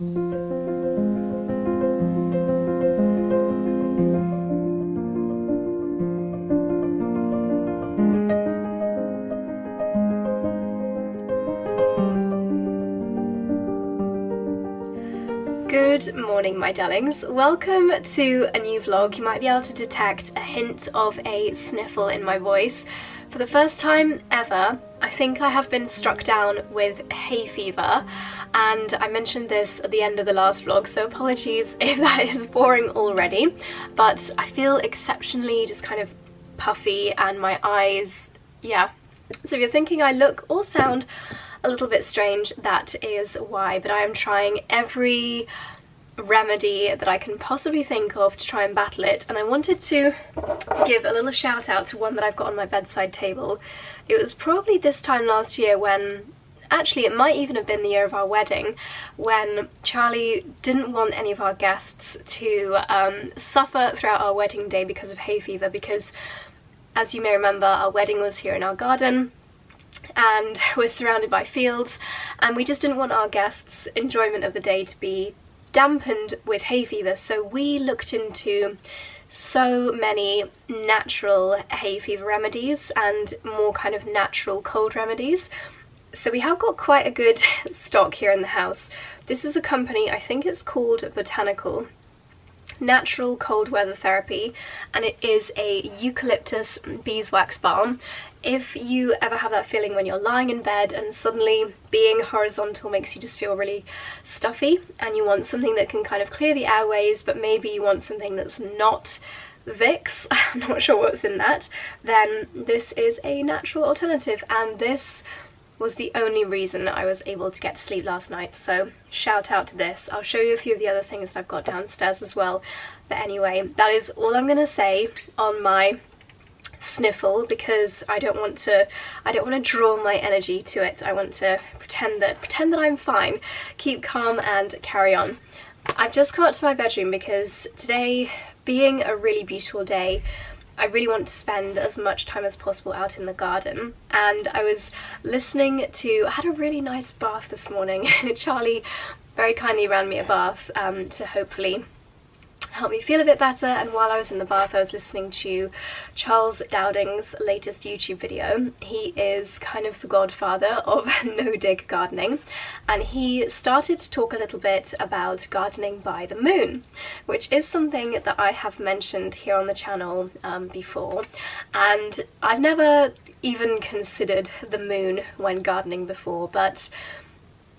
Good morning, my darlings. Welcome to a new vlog. You might be able to detect a hint of a sniffle in my voice. For the first time ever, I think I have been struck down with hay fever, and I mentioned this at the end of the last vlog, so apologies if that is boring already, but I feel exceptionally just kind of puffy, and my eyes, yeah. So if you're thinking I look or sound a little bit strange, that is why, but I am trying every remedy that I can possibly think of to try and battle it. And I wanted to give a little shout out to one that I've got on my bedside table. It was probably this time last year when, actually it might even have been the year of our wedding, when Charlie didn't want any of our guests to suffer throughout our wedding day because of hay fever, because as you may remember, our wedding was here in our garden and we're surrounded by fields, and we just didn't want our guests' enjoyment of the day to be dampened with hay fever. So we looked into so many natural hay fever remedies and more kind of natural cold remedies. So we have got quite a good stock here in the house. This is a company, I think it's called Botanical Natural Cold Weather Therapy, and it is a eucalyptus beeswax balm. If you ever have that feeling when you're lying in bed and suddenly being horizontal makes you just feel really stuffy, and you want something that can kind of clear the airways, but maybe you want something that's not Vicks, I'm not sure what's in that, then this is a natural alternative, and this was the only reason I was able to get to sleep last night, so shout out to this. I'll show you a few of the other things that I've got downstairs as well, but anyway, that is all I'm gonna say on my sniffle, because I don't want to draw my energy to it. I want to pretend that I'm fine, keep calm and carry on. I've just come up to my bedroom because today, being a really beautiful day, I really want to spend as much time as possible out in the garden, and I was listening to, I had a really nice bath this morning. Charlie very kindly ran me a bath to hopefully help me feel a bit better, and while I was in the bath I was listening to 𝑭𝒊𝒏𝒅's latest YouTube video. He is kind of the godfather of no-dig gardening, and he started to talk a little bit about gardening by the moon, which is something that I have mentioned here on the channel before, and I've never even considered the moon when gardening before, but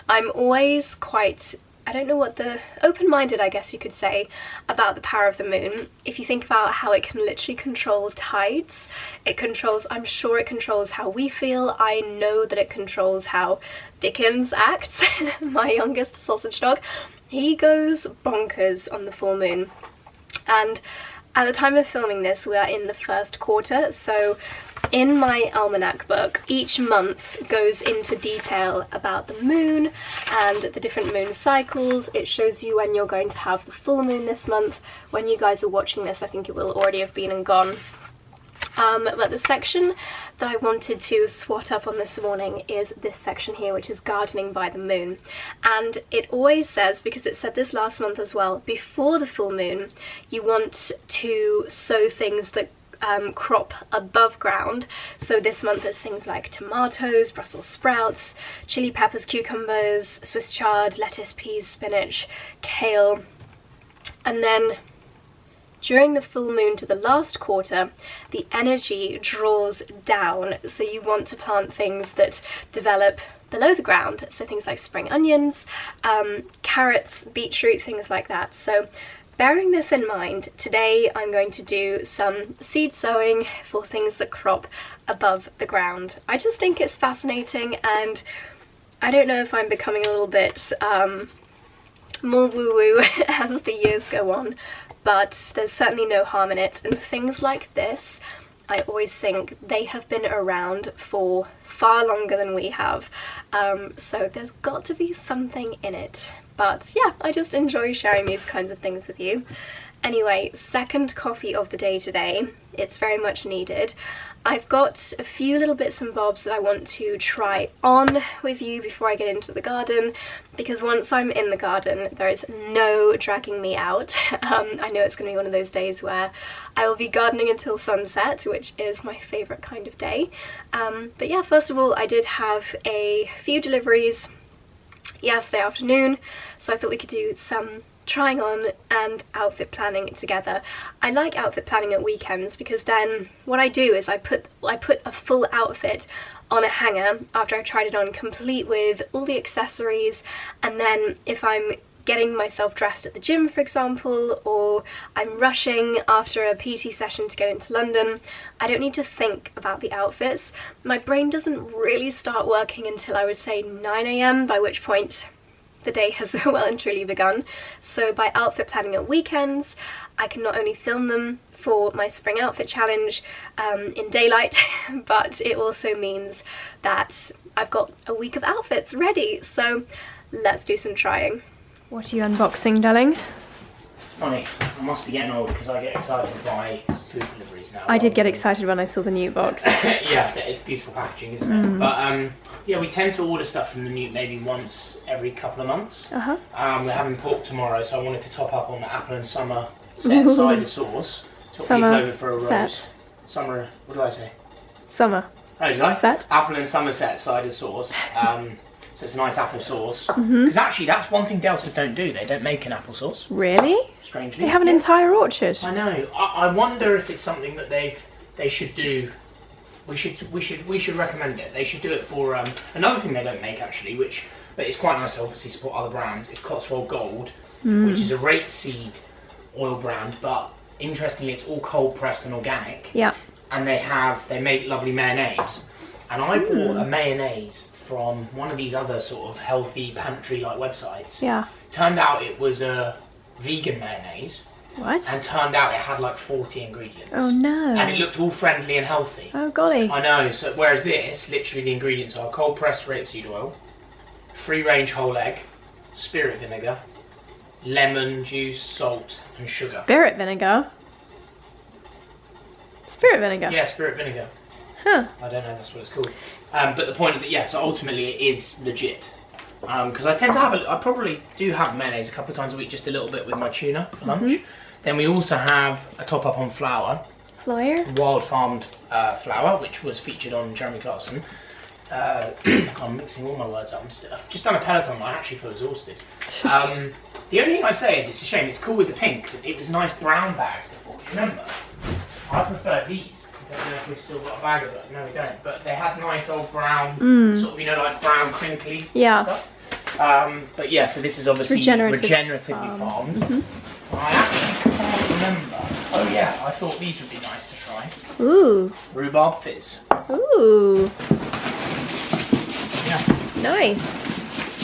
I'm always quite, I don't know what the, open-minded I guess you could say, about the power of the moon. If you think about how it can literally control tides, it controls, I'm sure it controls how we feel, I know that it controls how Dickens acts, my youngest sausage dog. He goes bonkers on the full moon, and at the time of filming this we are in the first quarter, so in my almanac book, each month goes into detail about the moon and the different moon cycles. It shows you when you're going to have the full moon this month. When you guys are watching this, I think it will already have been and gone. But the section that I wanted to swat up on this morning is this section here, which is gardening by the moon. And it always says, because it said this last month as well, before the full moon you want to sow things that crop above ground. So this month there's things like tomatoes, Brussels sprouts, chili peppers, cucumbers, Swiss chard, lettuce, peas, spinach, kale, and then during the full moon to the last quarter, the energy draws down, so you want to plant things that develop below the ground, so things like spring onions, carrots, beetroot, things like that. So bearing this in mind, today I'm going to do some seed sowing for things that crop above the ground. I just think it's fascinating, and I don't know if I'm becoming a little bit more woo-woo as the years go on, but there's certainly no harm in it. And things like this, I always think they have been around for far longer than we have, so there's got to be something in it. But yeah, I just enjoy sharing these kinds of things with you. Anyway, second coffee of the day today. It's very much needed. I've got a few little bits and bobs that I want to try on with you before I get into the garden, because once I'm in the garden there is no dragging me out. I know it's going to be one of those days where I will be gardening until sunset, which is my favourite kind of day. But yeah, first of all, I did have a few deliveries yesterday afternoon, so I thought we could do some trying on and outfit planning together. I like outfit planning at weekends because then what I do is I put a full outfit on a hanger after I've tried it on, complete with all the accessories, and then if I'm getting myself dressed at the gym, for example, or I'm rushing after a PT session to get into London, I don't need to think about the outfits. My brain doesn't really start working until I would say 9 AM, by which point the day has well and truly begun. So by outfit planning at weekends, I can not only film them for my spring outfit challenge in daylight, but it also means that I've got a week of outfits ready. So let's do some trying. What are you unboxing, darling? It's funny, I must be getting old because I get excited by food deliveries now. I did get excited when I saw the new box. Yeah, it's beautiful packaging, isn't it? But yeah, we tend to order stuff from the new maybe once every couple of months. We're having pork tomorrow, so I wanted to top up on the apple and summer set cider sauce. Summer over for a roast. Set. Summer, what do I say? Summer. Oh, did I? Set. Apple and Somerset cider sauce. So it's a nice apple sauce. Because actually, that's one thing 𝑑 don't do. They don't make an apple sauce. Really? Strangely. They have an entire orchard. I know. I wonder if it's something that they should do. We should recommend it. They should do it for another thing they don't make actually, but it's quite nice to obviously support other brands. It's Cotswold Gold, which is a rapeseed oil brand, but interestingly, it's all cold pressed and organic. Yeah. And they make lovely mayonnaise. And I bought a mayonnaise from one of these other sort of healthy pantry like websites. Yeah. Turned out it was a vegan mayonnaise. What? And turned out it had like 40 ingredients. Oh no. And it looked all friendly and healthy. Oh golly. I know. So whereas this, literally the ingredients are cold pressed rapeseed oil, free range whole egg, spirit vinegar, lemon juice, salt and sugar. Spirit vinegar? Spirit vinegar? Yeah, spirit vinegar. Huh. I don't know, that's what it's called. But the point of it, yeah, so ultimately it is legit. Because I tend to have, I probably do have mayonnaise a couple of times a week, just a little bit with my tuna for lunch. Then we also have a top up on flour. Flour? Wild farmed flour, which was featured on Jeremy Clarkson. I'm mixing all my words up. I've just done a Peloton, I actually feel exhausted. The only thing I say is it's a shame, it's cool with the pink. It was nice brown bags before, do you remember? I prefer these. I don't know if we've still got a bag of them. No, we don't. But they had nice old brown, sort of, you know, like brown crinkly stuff. But yeah, so this is obviously regeneratively farmed. I actually can't remember. Oh yeah, I thought these would be nice to try. Ooh. Rhubarb fizz. Ooh. Yeah. Nice.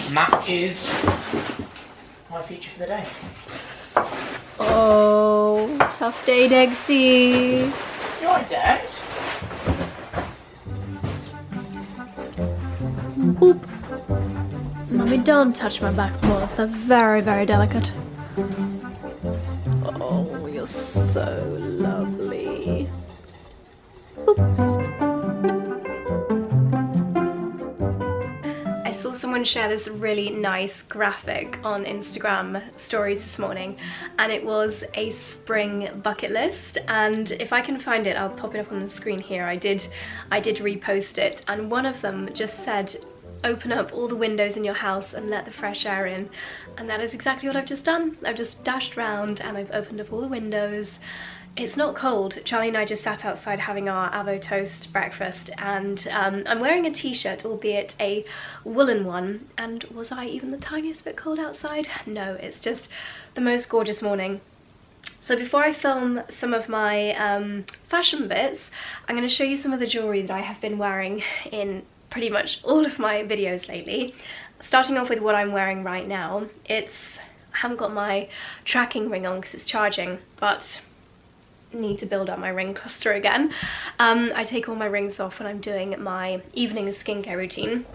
And that is my feature for the day. Oh, tough day, Degsy. You alright, Dex? Oop. Mummy, don't touch my back paws. They're very, very delicate. Oh, you're so lovely. Oop. I saw someone share this really nice graphic on Instagram stories this morning, and it was a spring bucket list, and if I can find it I'll pop it up on the screen here. I did repost it, and one of them just said, open up all the windows in your house and let the fresh air in, and that is exactly what I've just done. I've just dashed round and I've opened up all the windows. It's not cold. Charlie and I just sat outside having our avo toast breakfast, and I'm wearing a t-shirt, albeit a woolen one, and was I even the tiniest bit cold outside? No, it's just the most gorgeous morning. So before I film some of my fashion bits, I'm going to show you some of the jewellery that I have been wearing in pretty much all of my videos lately. Starting off with what I'm wearing right now. I haven't got my tracking ring on because it's charging, but need to build up my ring cluster again. I take all my rings off when I'm doing my evening skincare routine.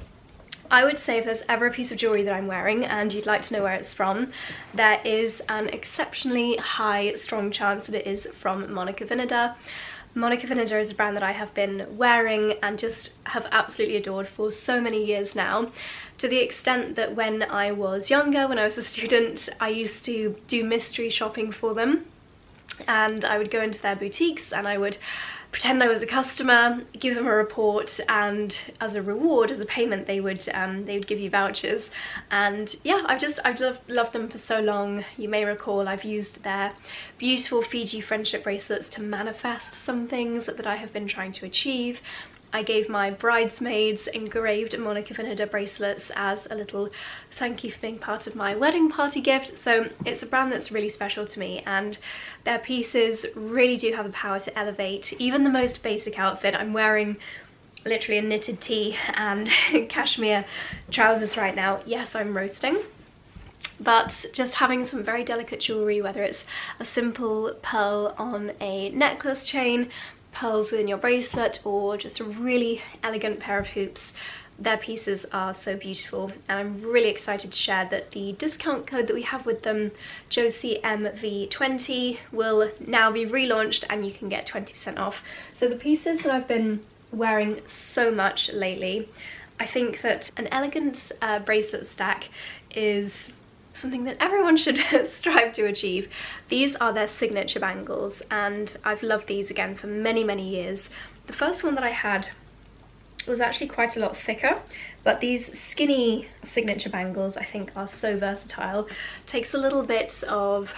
I would say if there's ever a piece of jewellery that I'm wearing and you'd like to know where it's from, there is an exceptionally high, strong chance that it is from Monica Vinader. Monica Vinader is a brand that I have been wearing and just have absolutely adored for so many years now, to the extent that when I was younger, when I was a student, I used to do mystery shopping for them, and I would go into their boutiques and I would pretend I was a customer, give them a report, and as a reward, as a payment, they would give you vouchers. And yeah, I've loved them for so long. You may recall I've used their beautiful Fiji friendship bracelets to manifest some things that I have been trying to achieve. I gave my bridesmaids engraved Monica Vinader bracelets as a little thank you for being part of my wedding party gift. So it's a brand that's really special to me, and their pieces really do have the power to elevate even the most basic outfit. I'm wearing literally a knitted tee and cashmere trousers right now. Yes, I'm roasting. But just having some very delicate jewellery, whether it's a simple pearl on a necklace chain, pearls within your bracelet, or just a really elegant pair of hoops, their pieces are so beautiful. And I'm really excited to share that the discount code that we have with them, 𝑗OCYMV20, will now be relaunched and you can get 20% off. So the pieces that I've been wearing so much lately, I think that an elegant bracelet stack is something that everyone should strive to achieve. These are their signature bangles, and I've loved these again for many, many years. The first one that I had was actually quite a lot thicker, but these skinny signature bangles I think are so versatile. Takes a little bit of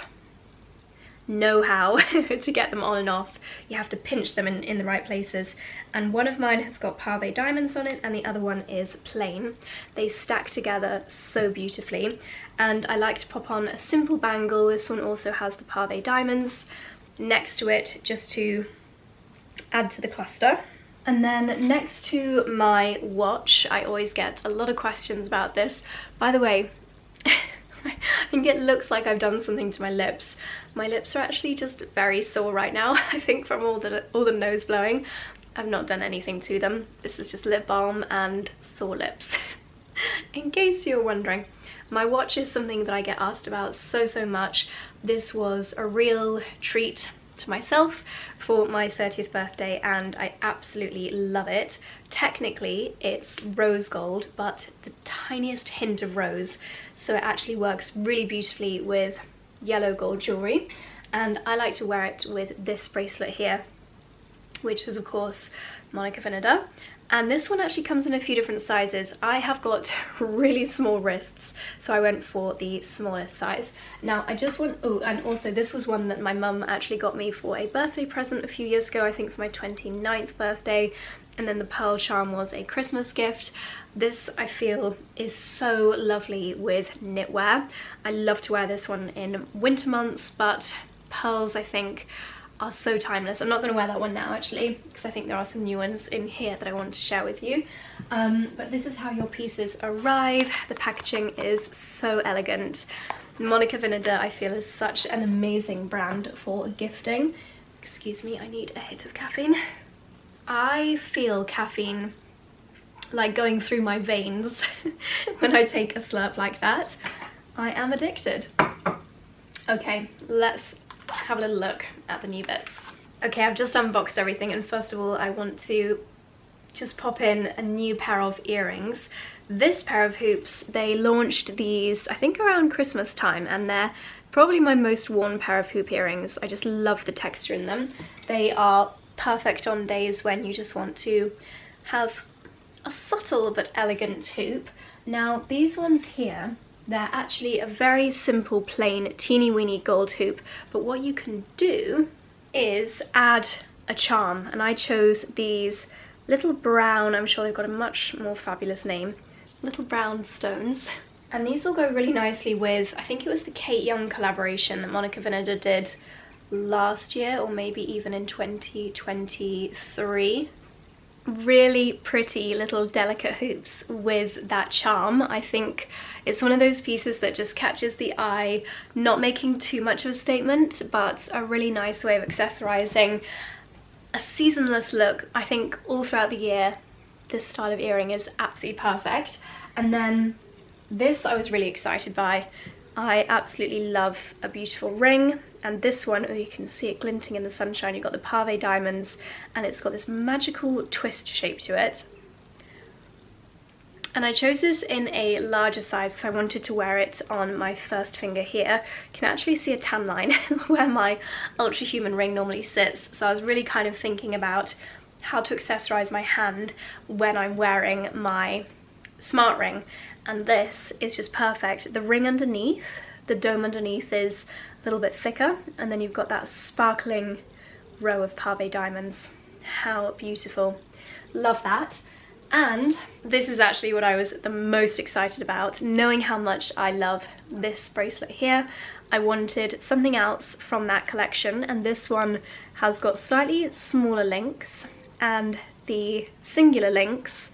know-how to get them on and off. You have to pinch them in the right places, and one of mine has got 𝑭𝒂𝒕 diamonds on it and the other one is plain. They stack together so beautifully, and I like to pop on a simple bangle. This one also has the 𝑭𝒂𝒕 diamonds next to it just to add to the cluster. And then next to my watch, I always get a lot of questions about this. By the way, I think it looks like I've done something to my lips. My lips are actually just very sore right now, I think from all the nose blowing. I've not done anything to them. This is just lip balm and sore lips. In case you're wondering. My watch is something that I get asked about so much. This was a real treat to myself for my 30th birthday and I absolutely love it. Technically it's rose gold, but the tiniest hint of rose, so it actually works really beautifully with yellow gold jewellery, and I like to wear it with this bracelet here, which is of course Monica Vinader. And this one actually comes in a few different sizes. I have got really small wrists, so I went for the smallest size. Now I just want, oh, and also this was one that my mum actually got me for a birthday present a few years ago, I think for my 29th birthday, and then the pearl charm was a Christmas gift. This I feel is so lovely with knitwear. I love to wear this one in winter months, but pearls I think are so timeless. I'm not going to wear that one now actually, because I think there are some new ones in here that I want to share with you. But this is how your pieces arrive. The packaging is so elegant. Monica Vinader I feel is such an amazing brand for gifting. Excuse me, I need a hit of caffeine. I feel caffeine like going through my veins when I take a slurp like that. I am addicted. Okay, let's have a little look at the new bits. Okay, I've just unboxed everything, and first of all I want to just pop in a new pair of earrings. This pair of hoops, they launched these I think around Christmas time, and they're probably my most worn pair of hoop earrings. I just love the texture in them. They are perfect on days when you just want to have a subtle but elegant hoop. Now these ones here, they're actually a very simple plain teeny weeny gold hoop, but what you can do is add a charm, and I chose these little brown, I'm sure they've got a much more fabulous name, little brown stones. And these will go really nicely with, I think it was the Kate Young collaboration that Monica Vinader did last year, or maybe even in 2023. Really pretty little delicate hoops with that charm. I think it's one of those pieces that just catches the eye, not making too much of a statement, but a really nice way of accessorizing a seasonless look. I think all throughout the year this style of earring is absolutely perfect. And then this I was really excited by. I absolutely love a beautiful ring, and this one, oh, you can see it glinting in the sunshine. You've got the 𝑭𝒒 diamonds, and it's got this magical twist shape to it. And I chose this in a larger size because I wanted to wear it on my first finger here. You can actually see a tan line where my ultra human ring normally sits. So I was really kind of thinking about how to accessorize my hand when I'm wearing my smart ring. And this is just perfect. The ring underneath, the dome underneath, is a little bit thicker, and then you've got that sparkling row of 𝑭𝒒 diamonds. How beautiful. Love that. And this is actually what I was the most excited about. Knowing how much I love this bracelet here, I wanted something else from that collection, and this one has got slightly smaller links, and the singular links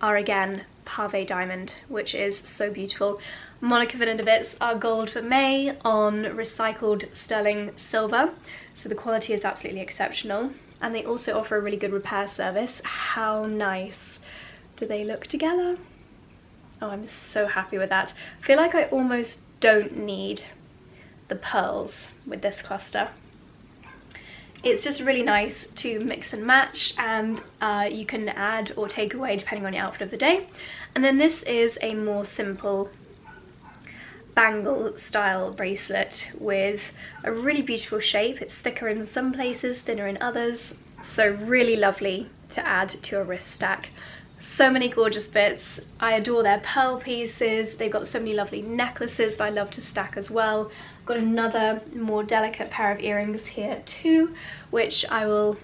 are again 𝑭𝒒 diamond, which is so beautiful. Monica Vinader bits are 𝑭𝒊𝒏𝒅 on recycled sterling silver, so the quality is absolutely exceptional, and they also offer a really good repair service. How nice do they look together? Oh, I'm so happy with that. I feel like I almost don't need the pearls with this cluster. It's just really nice to mix and match, and you can add or take away depending on your outfit of the day. And then this is a more simple bangle style bracelet with a really beautiful shape. It's thicker in some places, thinner in others, so really lovely to add to a wrist stack. So many gorgeous bits. I adore their pearl pieces. They've got so many lovely necklaces that I love to stack as well. Got another more delicate pair of earrings here too, which I will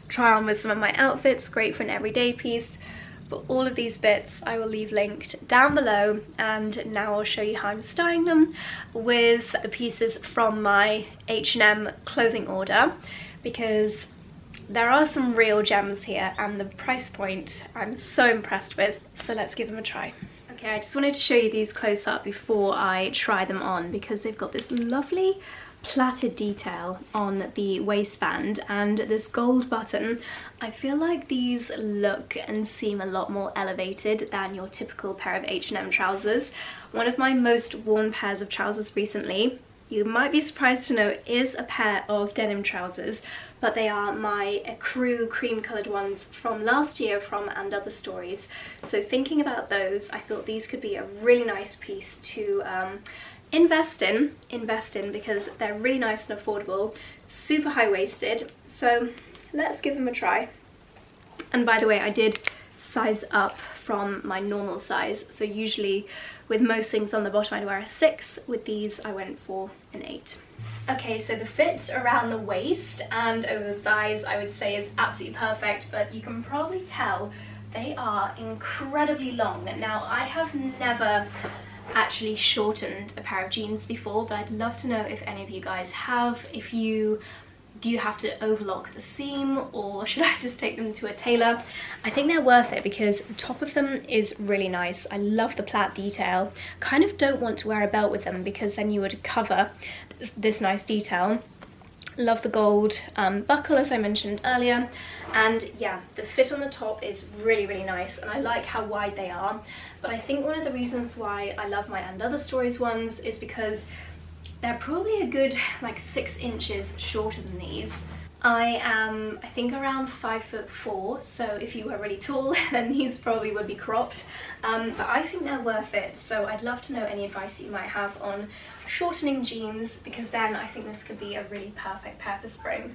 try on with some of my outfits. Great for an everyday piece. But all of these bits I will leave linked down below, and now I'll show you how I'm styling them with the pieces from my H&M clothing order, because there are some real gems here, and the price point I'm so impressed with. So let's give them a try. Okay, I just wanted to show you these close up before I try them on, because they've got this lovely plaited detail on the waistband and this gold button. I feel like these look and seem a lot more elevated than your typical pair of H&M trousers. One of my most worn pairs of trousers recently, you might be surprised to know, is a pair of denim trousers, but they are my 𝑭𝒄 cream coloured ones from last year from And Other Stories. So thinking about those, I thought these could be a really nice piece to invest in because they're really nice and affordable, super high-waisted. So let's give them a try. And by the way, I did size up from my normal size, so usually with most things on the bottom I'd wear a 6, with these I went for an 8. Okay, so the fit around the waist and over the thighs I would say is absolutely perfect, but you can probably tell they are incredibly long. Now, I have never actually shortened a pair of jeans before, but I'd love to know if any of you guys have. Do you have to overlock the seam, or should I just take them to a tailor? I think they're worth it because the top of them is really nice. I love the plait detail. Kind of don't want to wear a belt with them because then you would cover this nice detail. Love the gold buckle, as I mentioned earlier, and yeah, the fit on the top is really, really nice, and I like how wide they are. But I think one of the reasons why I love my And Other Stories ones is because they're probably a good like 6 inches shorter than these. I am, I think, around 5'4", so if you were really tall then these probably would be cropped, but I think they're worth it. So I'd love to know any advice that you might have on shortening jeans, because then I think this could be a really perfect pair for spring.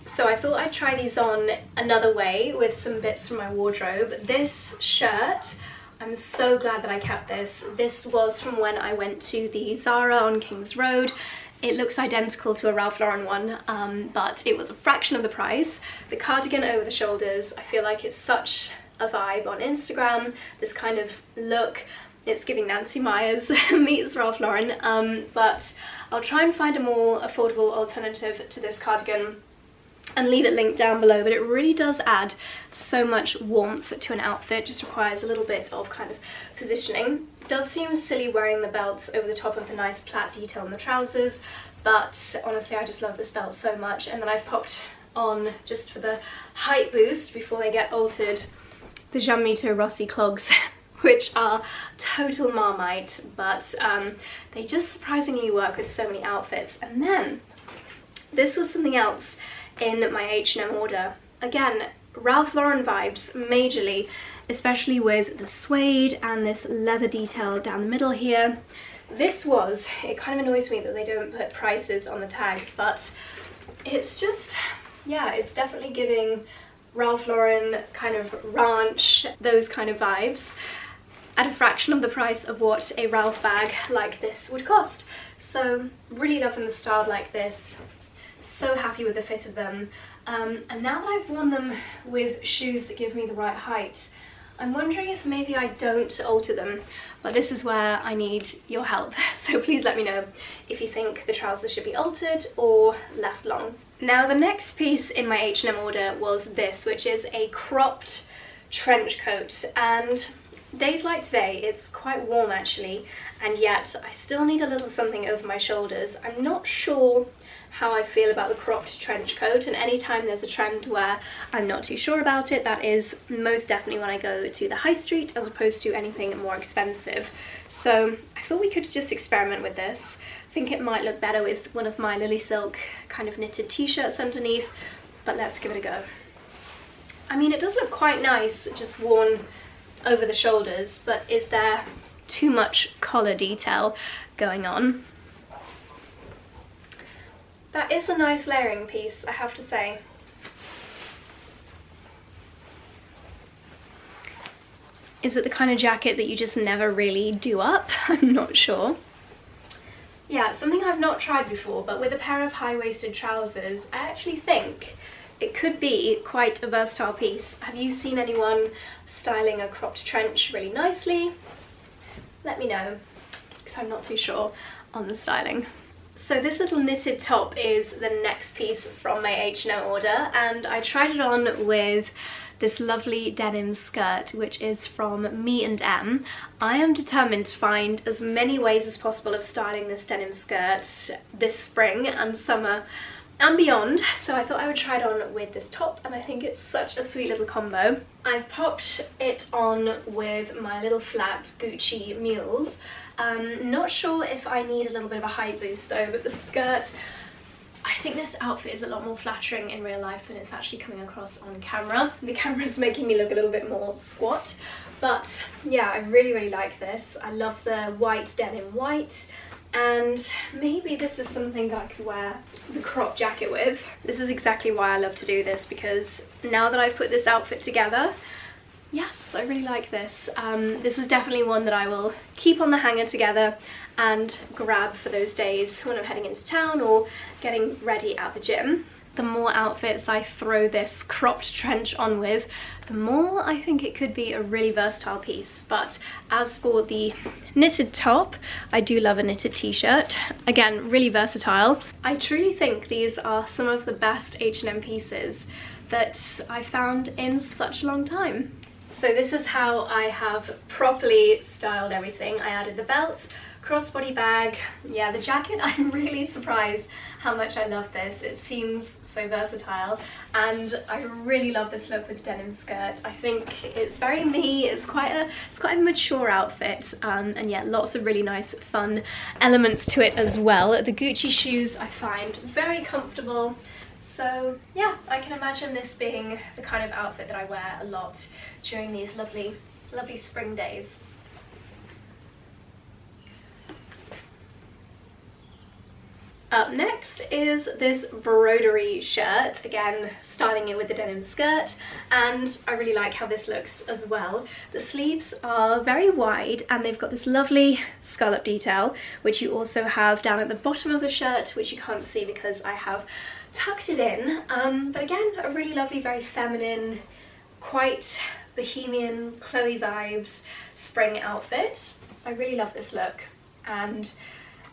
So I thought I'd try these on another way with some bits from my wardrobe. This shirt, I'm so glad that I kept this. This was from when I went to the Zara on King's Road. It looks identical to a Ralph Lauren one, but it was a fraction of the price. The cardigan over the shoulders, I feel like it's such a vibe on Instagram, this kind of look. It's giving Nancy Meyers meets Ralph Lauren, but I'll try and find a more affordable alternative to this cardigan and leave it linked down below. But it really does add so much warmth to an outfit, just requires a little bit of kind of positioning. It does seem silly wearing the belts over the top of the nice plait detail on the trousers, but honestly I just love this belt so much. And then I've popped on just for the height boost before they get altered, the 𝑭𝒊𝒏𝒅 𝑴𝒆 clogs, which are total Marmite, but they just surprisingly work with so many outfits. And then this was something else in my H&M order. Again, Ralph Lauren vibes majorly, especially with the suede and this leather detail down the middle here. This was, it kind of annoys me that they don't put prices on the tags, but it's just, yeah, it's definitely giving Ralph Lauren kind of ranch, those kind of vibes, at a fraction of the price of what a Ralph bag like this would cost. So really loving the style like this, so happy with the fit of them. And now that I've worn them with shoes that give me the right height, I'm wondering if maybe I don't alter them, but this is where I need your help. So please let me know if you think the trousers should be altered or left long. Now the next piece in my H&M order was this, which is a cropped trench coat, and days like today it's quite warm actually, and yet I still need a little something over my shoulders. I'm not sure how I feel about the cropped trench coat, and anytime there's a trend where I'm not too sure about it, that is most definitely when I go to the high street as opposed to anything more expensive. So I thought we could just experiment with this. I think it might look better with one of my Lily Silk kind of knitted t-shirts underneath, but let's give it a go. I mean, it does look quite nice just worn over the shoulders, but is there too much collar detail going on? That is a nice layering piece, I have to say. Is it the kind of jacket that you just never really do up? I'm not sure. Yeah, something I've not tried before, but with a pair of high-waisted trousers, I actually think it could be quite a versatile piece. Have you seen anyone styling a cropped trench really nicely? Let me know, because I'm not too sure on the styling. So this little knitted top is the next piece from my H&M order, and I tried it on with this lovely denim skirt, which is from Me and M. I am determined to find as many ways as possible of styling this denim skirt this spring and summer and beyond, so I thought I would try it on with this top, and I think it's such a sweet little combo. I've popped it on with my little flat Gucci mules. Not sure if I need a little bit of a height boost though, but the skirt, I think this outfit is a lot more flattering in real life than it's actually coming across on camera. The camera's making me look a little bit more squat, but yeah, I really like this. I love the white denim white, and maybe this is something that I could wear the crop jacket with. This is exactly why I love to do this, because now that I've put this outfit together, yes, I really like this. This is definitely one that I will keep on the hanger together and grab for those days when I'm heading into town or getting ready at the gym. The more outfits I throw this cropped trench on with, the more I think it could be a really versatile piece. But as for the knitted top, I do love a knitted t-shirt. Again, really versatile. I truly think these are some of the best H&M pieces that I found in such a long time. So this is how I have properly styled everything. I added the belt, crossbody bag, yeah, the jacket. I'm really surprised how much I love this. It seems so versatile, and I really love this look with denim skirt. I think it's very me. It's quite a mature outfit, and yeah, lots of really nice fun elements to it as well. The Gucci shoes I find very comfortable. So yeah, I can imagine this being the kind of outfit that I wear a lot during these lovely spring days. Up next is this broderie shirt, again styling it with the denim skirt, and I really like how this looks as well. The sleeves are very wide and they've got this lovely scallop detail, which you also have down at the bottom of the shirt, which you can't see because I have tucked it in, but again, a really lovely, very feminine, quite bohemian, Chloe vibes spring outfit. I really love this look, and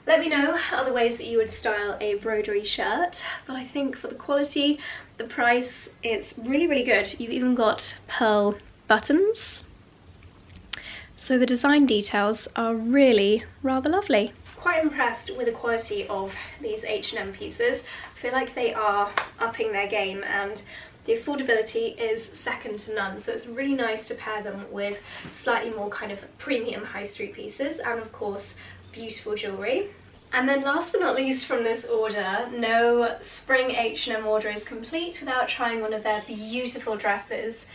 let me know other ways that you would style a broderie shirt, but I think for the quality, the price, it's really good. You've even got pearl buttons, so the design details are really rather lovely. quite impressed with the quality of these H&M pieces. I feel like they are upping their game, and the affordability is second to none, so it's really nice to pair them with slightly more kind of premium high street pieces, and of course beautiful jewellery. And then last but not least from this order, no spring H&M order is complete without trying one of their beautiful dresses.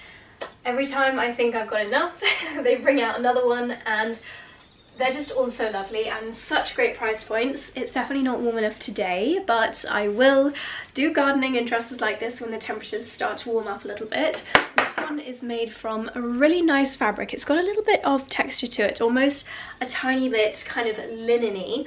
Every time I think I've got enough, they bring out another one, and they're just all so lovely and such great price points. It's definitely not warm enough today, but I will do gardening in dresses like this when the temperatures start to warm up a little bit. This one is made from a really nice fabric. It's got a little bit of texture to it, almost a tiny bit kind of linen-y.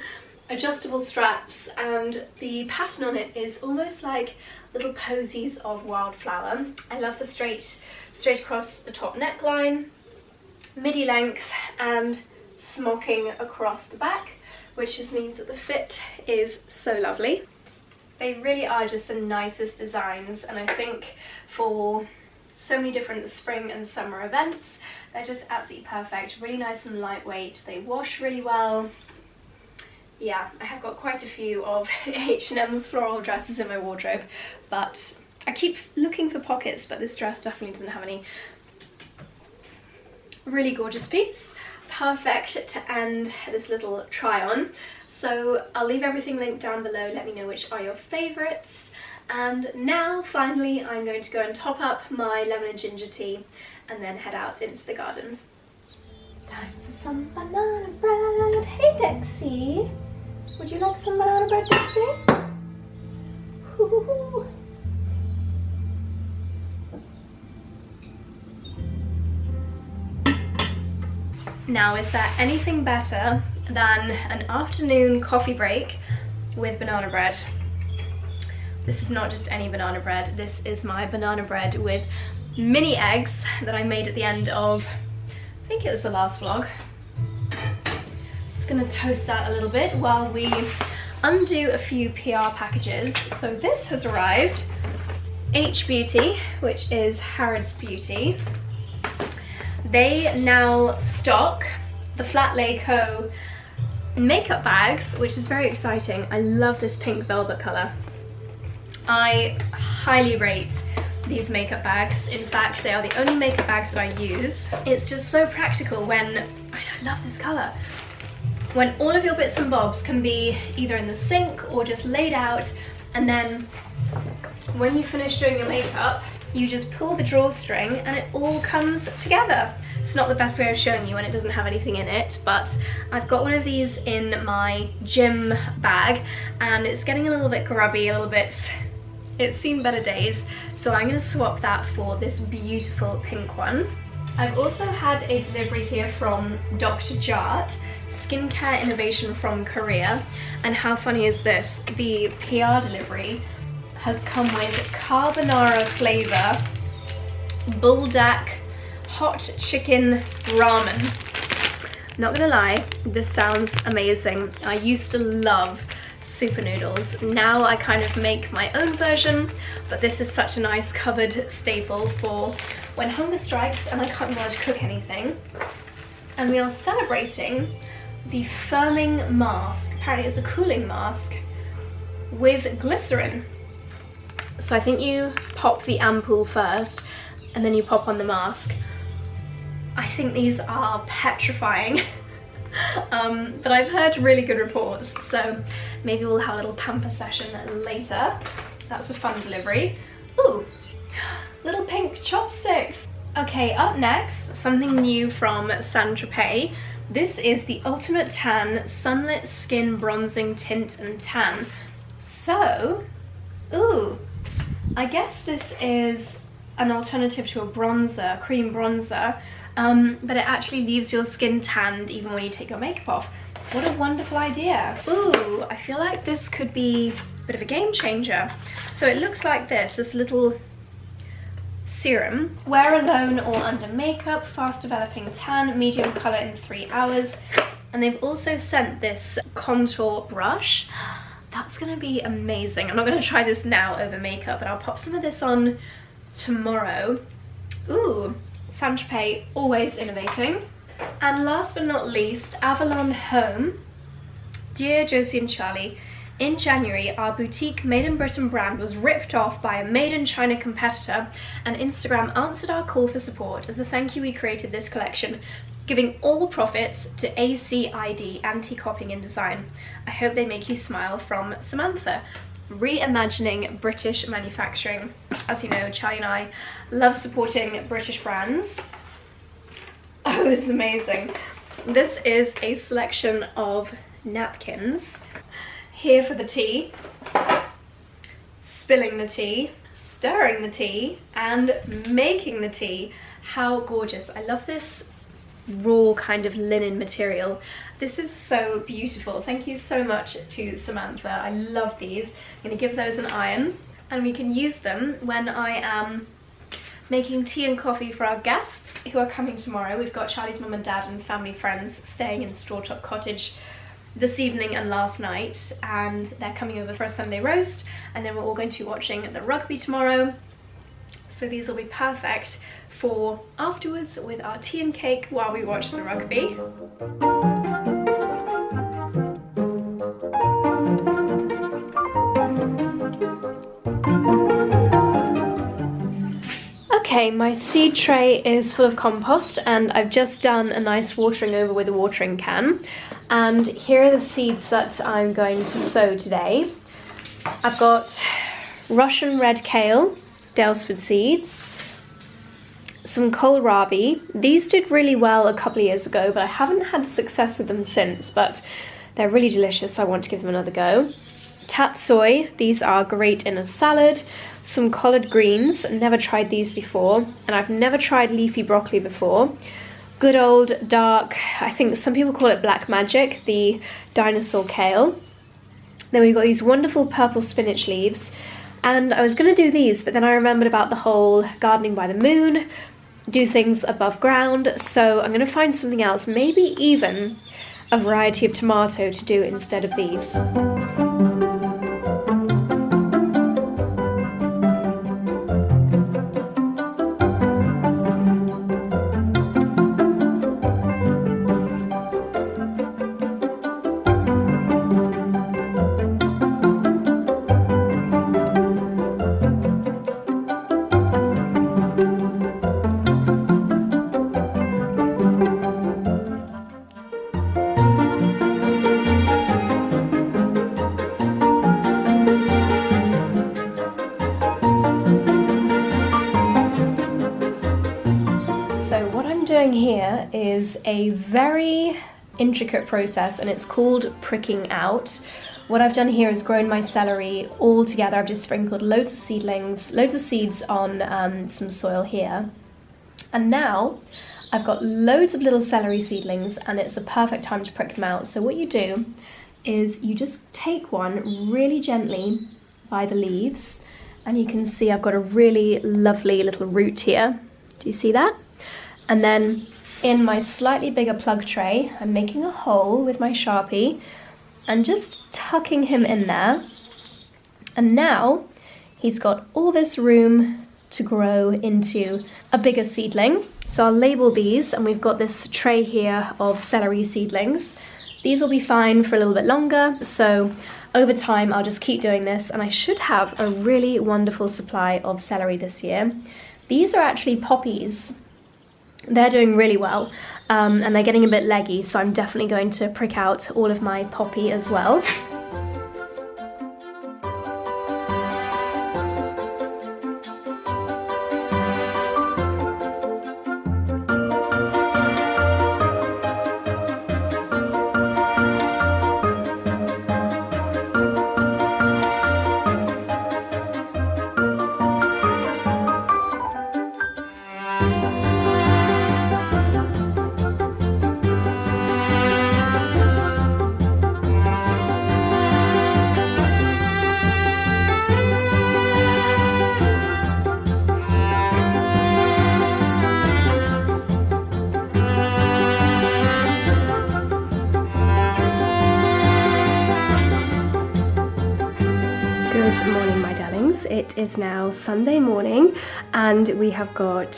Adjustable straps, and the pattern on it is almost like little posies of wildflower. I love the straight across the top neckline, midi length, and smocking across the back, which just means that the fit is so lovely. They really are just the nicest designs, and I think for so many different spring and summer events, they're just absolutely perfect. Really nice and lightweight. They wash really well. Yeah, I have got quite a few of H&M's floral dresses in my wardrobe, but I keep looking for pockets, but this dress definitely doesn't have any. Really gorgeous piece. Perfect to end this little try on. So I'll leave everything linked down below. Let me know which are your favourites. And now finally I'm going to go and top up my lemon and ginger tea and then head out into the garden. It's time for some banana bread. Hey Dexy, would you like some banana bread, Dexy? Ooh. Now, is there anything better than an afternoon coffee break with banana bread? This is not just any banana bread, this is my banana bread with mini eggs that I made at the end of, I think it was the last vlog. Just gonna toast that a little bit while we undo a few PR packages. So this has arrived, H Beauty, which is Harrods Beauty. They now stock the Flat Lay Co makeup bags, which is very exciting. I love this pink velvet colour. I highly rate these makeup bags. In fact, they are the only makeup bags that I use. It's just so practical when, I love this colour, when all of your bits and bobs can be either in the sink or just laid out, and then when you finish doing your makeup, you just pull the drawstring and it all comes together. It's not the best way of showing you when it doesn't have anything in it, but I've got one of these in my gym bag and it's getting a little bit grubby, a little bit, it's seen better days, so I'm going to swap that for this beautiful pink one. I've also had a delivery here from Dr. Jart, skincare innovation from Korea, and how funny is this? The PR delivery has come with carbonara flavor, buldak hot chicken ramen. Not gonna lie, this sounds amazing. I used to love super noodles. Now I kind of make my own version, but this is such a nice covered staple for when hunger strikes and I can't be able to cook anything. And we are celebrating the firming mask. Apparently it's a cooling mask with glycerin. So I think you pop the ampoule first and then you pop on the mask. I think these are petrifying, but I've heard really good reports, so maybe we'll have a little pamper session later. That's a fun delivery. Ooh, little pink chopsticks. Okay, up next, something new from Saint-Tropez. This is the Ultimate Tan Sunlit Skin Bronzing Tint and Tan. So, ooh, I guess this is an alternative to a bronzer, cream bronzer, but it actually leaves your skin tanned even when you take your makeup off. What a wonderful idea. Ooh, I feel like this could be a bit of a game changer. So it looks like this little serum. Wear alone or under makeup, fast developing tan, medium colour in 3 hours. And they've also sent this contour brush. That's gonna be amazing. I'm not gonna try this now over makeup, but I'll pop some of this on tomorrow. Ooh, Saint-Tropez, always innovating. And last but not least, Avalon Home. Dear Josie and Charlie, in January, our boutique Made in Britain brand was ripped off by a Made in China competitor, and Instagram answered our call for support. As a thank you, we created this collection, giving all profits to 𝑎𝒐𝑖𝑑, Anti-Copying in Design. I hope they make you smile, from Samantha. Reimagining British manufacturing. As you know, Charlie and I love supporting British brands. Oh, this is amazing. This is a selection of napkins. Here for the tea, spilling the tea, stirring the tea, and making the tea. How gorgeous. I love this raw kind of linen material. This is so beautiful. Thank you so much to Samantha. I love these. I'm going to give those an iron, and we can use them when I am making tea and coffee for our guests who are coming tomorrow. We've got Charlie's mum and dad and family friends staying in Strawtop Cottage this evening and last night, and they're coming over for a Sunday roast, and then we're all going to be watching the rugby tomorrow. So these will be perfect for afterwards with our tea and cake while we watch the rugby. Okay, my seed tray is full of compost, and I've just done a nice watering over with a watering can. And here are the seeds that I'm going to sow today. I've got Russian red kale, 𝑑𝒉𝒆 seeds, some kohlrabi. These did really well a couple of years ago, but I haven't had success with them since, but they're really delicious, so I want to give them another go. Tatsoi, these are great in a salad. Some collard greens, never tried these before, and I've never tried leafy broccoli before. Good old dark, I think some people call it black magic, the dinosaur kale. Then we've got these wonderful purple spinach leaves, and I was going to do these, but then I remembered about the whole gardening by the moon, do things above ground, so I'm going to find something else, maybe even a variety of tomato to do instead of these. Here is a very intricate process, and it's called pricking out. What I've done here is grown my celery all together. I've just sprinkled loads of seedlings, loads of seeds on some soil here, and now I've got loads of little celery seedlings, and it's a perfect time to prick them out. So what you do is you just take one really gently by the leaves, and you can see I've got a really lovely little root here. Do you see that? And then in my slightly bigger plug tray, I'm making a hole with my Sharpie and just tucking him in there. And now he's got all this room to grow into a bigger seedling. So I'll label these, and we've got this tray here of celery seedlings. These will be fine for a little bit longer, so over time I'll just keep doing this, and I should have a really wonderful supply of celery this year. These are actually poppies. They're doing really well, and they're getting a bit leggy, so I'm definitely going to prick out all of my poppy as well. Good morning, my darlings. It is now Sunday morning, and we have got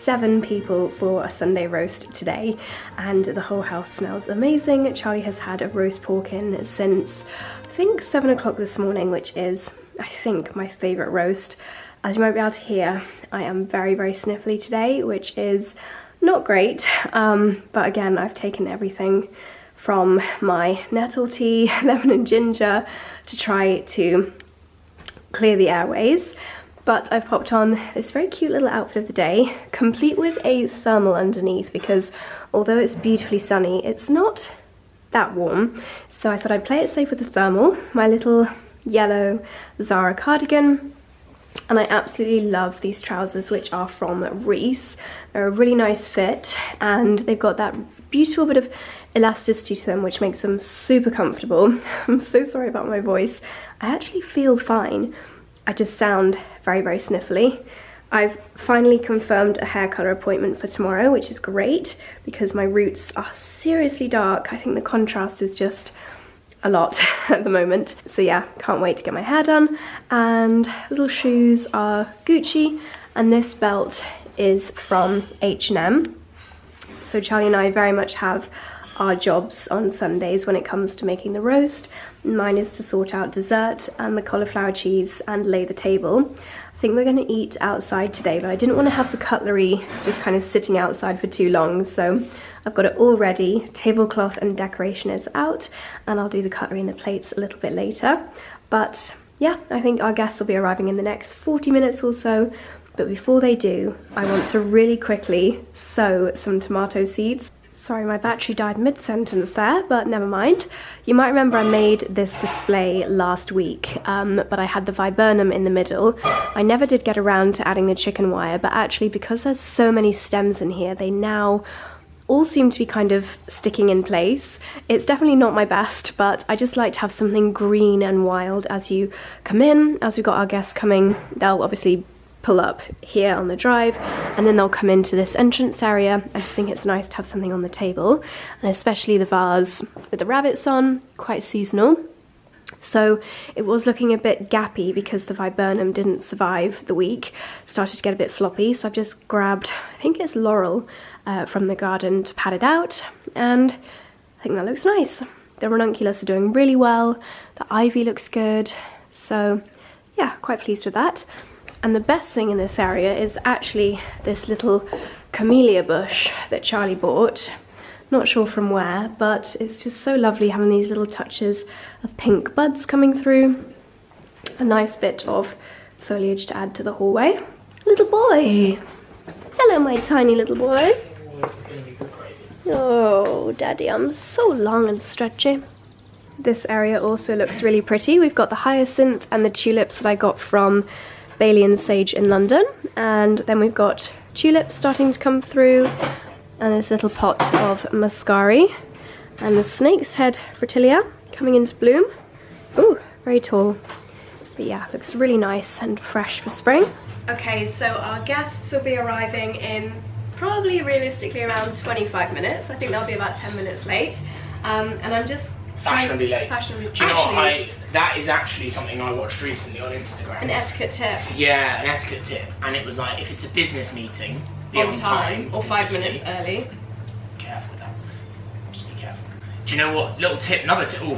7 people for a Sunday roast today, and the whole house smells amazing. Charlie has had a roast pork in since I think 7 o'clock this morning, which is, I think, my favourite roast. As you might be able to hear, I am very, very sniffly today, which is not great, but again, I've taken everything from my nettle tea, lemon and ginger, to try to clear the airways. But I've popped on this very cute little outfit of the day, complete with a thermal underneath, because although it's beautifully sunny, it's not that warm. So I thought I'd play it safe with the thermal, my little yellow Zara cardigan. And I absolutely love these trousers, which are from Reiss. They're a really nice fit, and they've got that beautiful bit of elasticity to them, which makes them super comfortable. I'm so sorry about my voice. I actually feel fine. I just sound very, very sniffly. I've finally confirmed a hair colour appointment for tomorrow, which is great because my roots are seriously dark. I think the contrast is just a lot at the moment. So yeah, can't wait to get my hair done. And little shoes are Gucci, and this belt is from H&M. So Charlie and I very much have our jobs on Sundays when it comes to making the roast. Mine is to sort out dessert and the cauliflower cheese and lay the table. I think we're going to eat outside today, but I didn't want to have the cutlery just kind of sitting outside for too long, so I've got it all ready. Tablecloth and decoration is out, and I'll do the cutlery and the plates a little bit later. But yeah, I think our guests will be arriving in the next 40 minutes or so. But before they do, I want to really quickly sow some tomato seeds. Sorry, my battery died mid-sentence there, but never mind. You might remember I made this display last week, but I had the viburnum in the middle. I never did get around to adding the chicken wire, but actually because there's so many stems in here, they now all seem to be kind of sticking in place. It's definitely not my best, but I just like to have something green and wild as you come in. As we've got our guests coming, they'll obviously pull up here on the drive, and then they'll come into this entrance area. I just think it's nice to have something on the table, and especially the vase with the rabbits on, quite seasonal. So it was looking a bit gappy because the viburnum didn't survive the week, started to get a bit floppy, so I've just grabbed, I think it's laurel from the garden to pat it out, and I think that looks nice. The ranunculus are doing really well, the ivy looks good, so yeah, quite pleased with that. And the best thing in this area is actually this little camellia bush that Charlie bought. Not sure from where, but it's just so lovely having these little touches of pink buds coming through. A nice bit of foliage to add to the hallway. Little boy! Hello, my tiny little boy. Oh, Daddy, I'm so long and stretchy. This area also looks really pretty. We've got the hyacinth and the tulips that I got from Bailey & Sage in London, and then we've got tulips starting to come through, and this little pot of muscari, and the snake's head fritilia coming into bloom. Ooh, very tall. But yeah, looks really nice and fresh for spring. Okay, so our guests will be arriving in probably realistically around 25 minutes. I think they'll be about 10 minutes late. And I'm just fashionably late. Fashionably. Do you know what? That is actually something I watched recently on Instagram. An etiquette tip. Yeah, an etiquette tip. And it was like, if it's a business meeting, be on time. Or 5 minutes early. Careful with that. Just be careful. Do you know what? Little tip, another tip. Ooh,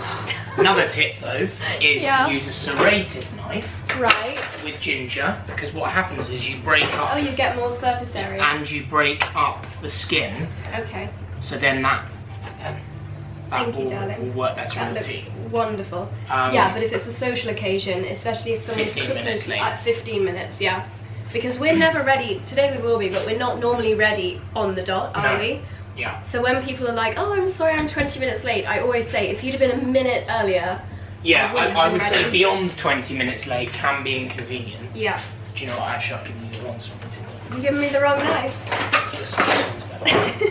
another tip though is to use a serrated knife. Right. With ginger, because what happens is you break up. Oh, you get more surface area. And you break up the skin. Okay. So then that Thank you, darling. Will work better that on the looks tea. Wonderful. Yeah, but if it's a social occasion, especially if someone's 15 minutes late. 15 minutes, yeah. Because we're never ready. Today we will be, but we're not normally ready on the dot, are we? Yeah. So when people are like, oh, I'm sorry, I'm 20 minutes late, I always say, if you'd have been a minute earlier. Yeah, I would say beyond 20 minutes late can be inconvenient. Yeah. Do you know what? Actually, I've given you the wrong sort. You've given me the wrong knife.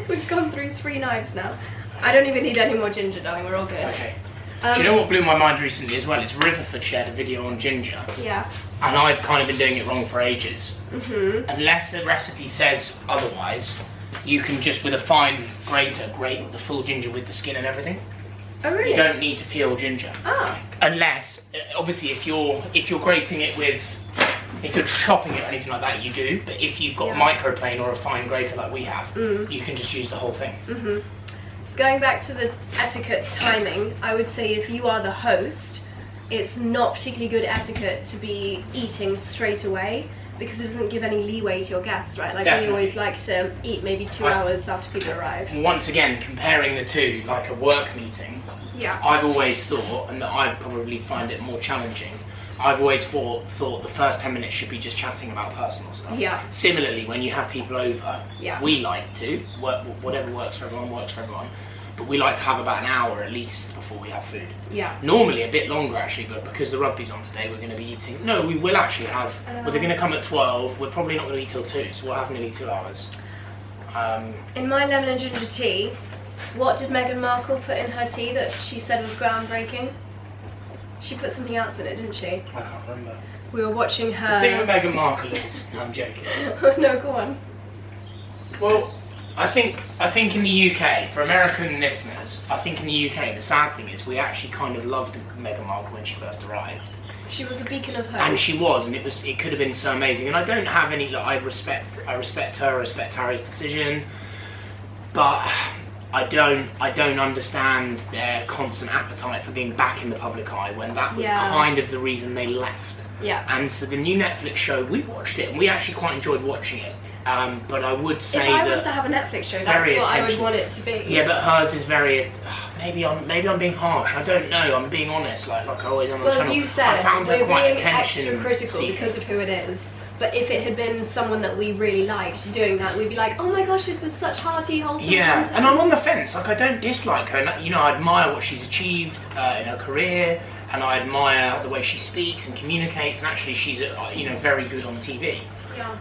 We've gone through 3 knives now. I don't even need any more ginger, darling. We're all good. Okay. Do you know what blew my mind recently as well? It's Riverford shared a video on ginger. Yeah. And I've kind of been doing it wrong for ages. Unless the recipe says otherwise, you can just with a fine grater grate the full ginger with the skin and everything. Oh really? You don't need to peel ginger. Ah. Unless, obviously, if you're grating it with If you're chopping it or anything like that, you do. But if you've got microplane or a fine grater like we have, you can just use the whole thing. Going back to the etiquette timing, I would say if you are the host, it's not particularly good etiquette to be eating straight away, because it doesn't give any leeway to your guests, right? Like we always like to eat maybe 2 hours after people arrive. Once again, comparing the two, like a work meeting, I've always thought, and I probably find it more challenging, I've always thought the first 10 minutes should be just chatting about personal stuff. Similarly, when you have people over, we like to, whatever works for everyone works for everyone, but we like to have about an hour at least before we have food. Normally a bit longer actually, but because the rugby's on today, we're going to be eating, no, we will actually have, well, they're going to come at 12, we're probably not going to eat till 2, so we'll have nearly 2 hours. In my lemon and ginger tea, what did Meghan Markle put in her tea that she said was groundbreaking? She put something else in it, didn't she? I can't remember. We were watching her... The thing with Meghan Markle is... No, I'm joking. No, go on. Well, I think in the UK, for American listeners, I think in the UK, the sad thing is we actually kind of loved Meghan Markle when she first arrived. She was a beacon of hope. And she was, and it could have been so amazing. And I don't have any... Like, I respect her, I respect Harry's decision, but... I don't understand their constant appetite for being back in the public eye when that was kind of the reason they left. And so the new Netflix show, we watched it and we actually quite enjoyed watching it. But I would say that if I was to have a Netflix show, that's what I would want it to be. Yeah, but hers is very. Maybe I'm being harsh. I don't know. I'm being honest, like I always am on the channel. Well, you said I found her we're quite being extra critical because of who it is. But if it had been someone that we really liked doing that, we'd be like, oh my gosh, this is such hearty, wholesome content. And I'm on the fence. Like, I don't dislike her. You know, I admire what she's achieved in her career, and I admire the way she speaks and communicates. And actually, she's very good on TV.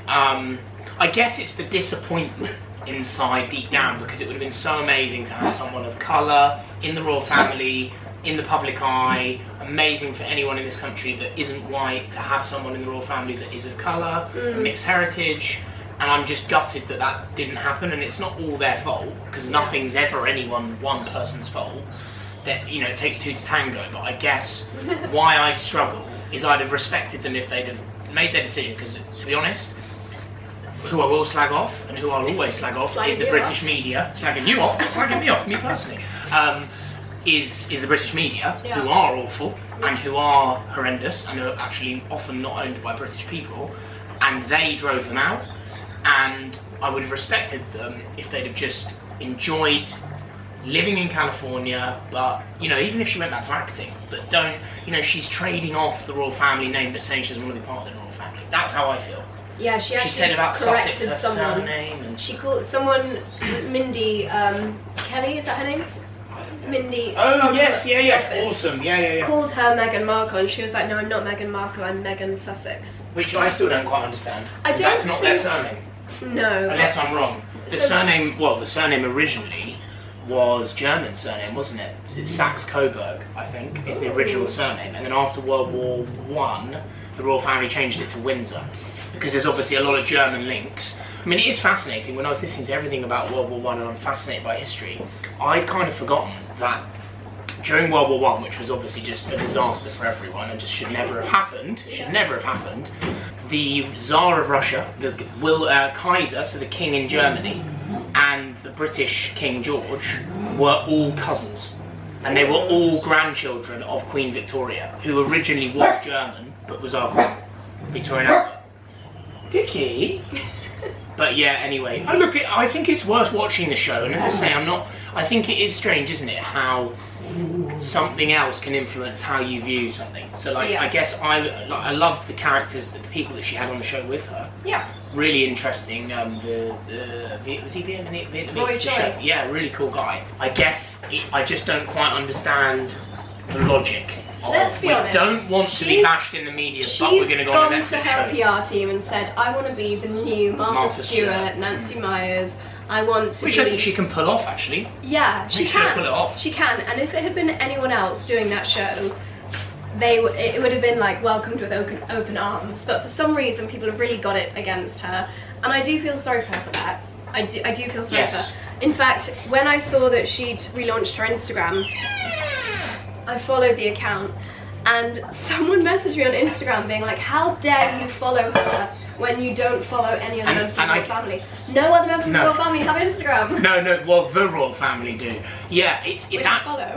I guess it's the disappointment inside, deep down, because it would have been so amazing to have someone of colour in the royal family, in the public eye. Amazing for anyone in this country that isn't white to have someone in the royal family that is of colour, mixed heritage, and I'm just gutted that that didn't happen. And it's not all their fault, because nothing's ever one person's fault. That, you know, it takes two to tango. But I guess why I struggle is I'd have respected them if they'd have made their decision, because to be honest, who I will slag off and who I'll always slag off is the British media. Slagging you off, not slagging me off, me personally. Is the British media, who are awful and who are horrendous and are actually often not owned by British people, and they drove them out. And I would have respected them if they'd have just enjoyed living in California, but, you know, even if she went back to acting, but don't, you know, she's trading off the royal family name but saying she doesn't want to be part of the royal family. That's how I feel. Yeah, she said about Sussex, her surname. And she called someone, Mindy Kelly, is that her name? Mindy. Oh yes, awesome, Called her Meghan Markle, and she was like, "No, I'm not Meghan Markle. I'm Meghan Sussex." Which I still don't quite understand. Because that's not their surname. No. Unless I'm wrong. The surname originally was German surname, wasn't it? It 𝑭𝒂𝒕, I think, is the original surname, and then after World War I, the royal family changed it to Windsor, because there's obviously a lot of German links. I mean, it is fascinating. When I was listening to everything about World War I, and I'm fascinated by history, I'd kind of forgotten that during World War I, which was obviously just a disaster for everyone and just should never have happened, the Tsar of Russia, the Kaiser, so the king in Germany, and the British King George were all cousins. And they were all grandchildren of Queen Victoria, who originally was German, but was our Queen, Victoria. Dickie? But yeah, anyway, I think it's worth watching the show, and as I say, I think it is strange, isn't it, how something else can influence how you view something. So like, I guess I loved the characters, the people that she had on the show with her. Yeah. Really interesting. Was he Vietnamese? Chef? Yeah, really cool guy. I guess I just don't quite understand the logic. Let's be honest. We don't want to be bashed in the media, but we're going to go on a Netflix show. She's gone to her PR team and said, I want to be the new Martha Stewart, Nancy Myers. I want to Which I think she can pull off, actually. Yeah, she can. Pull it off. She can. And if it had been anyone else doing that show, it would have been like welcomed with open arms. But for some reason, people have really got it against her, and I do feel sorry for her for that. I do feel sorry for her. In fact, when I saw that she'd relaunched her Instagram, I followed the account, and someone messaged me on Instagram being like, how dare you follow her when you don't follow any other members of the royal family? No other members of the royal family have Instagram. No, well, the royal family do. Yeah,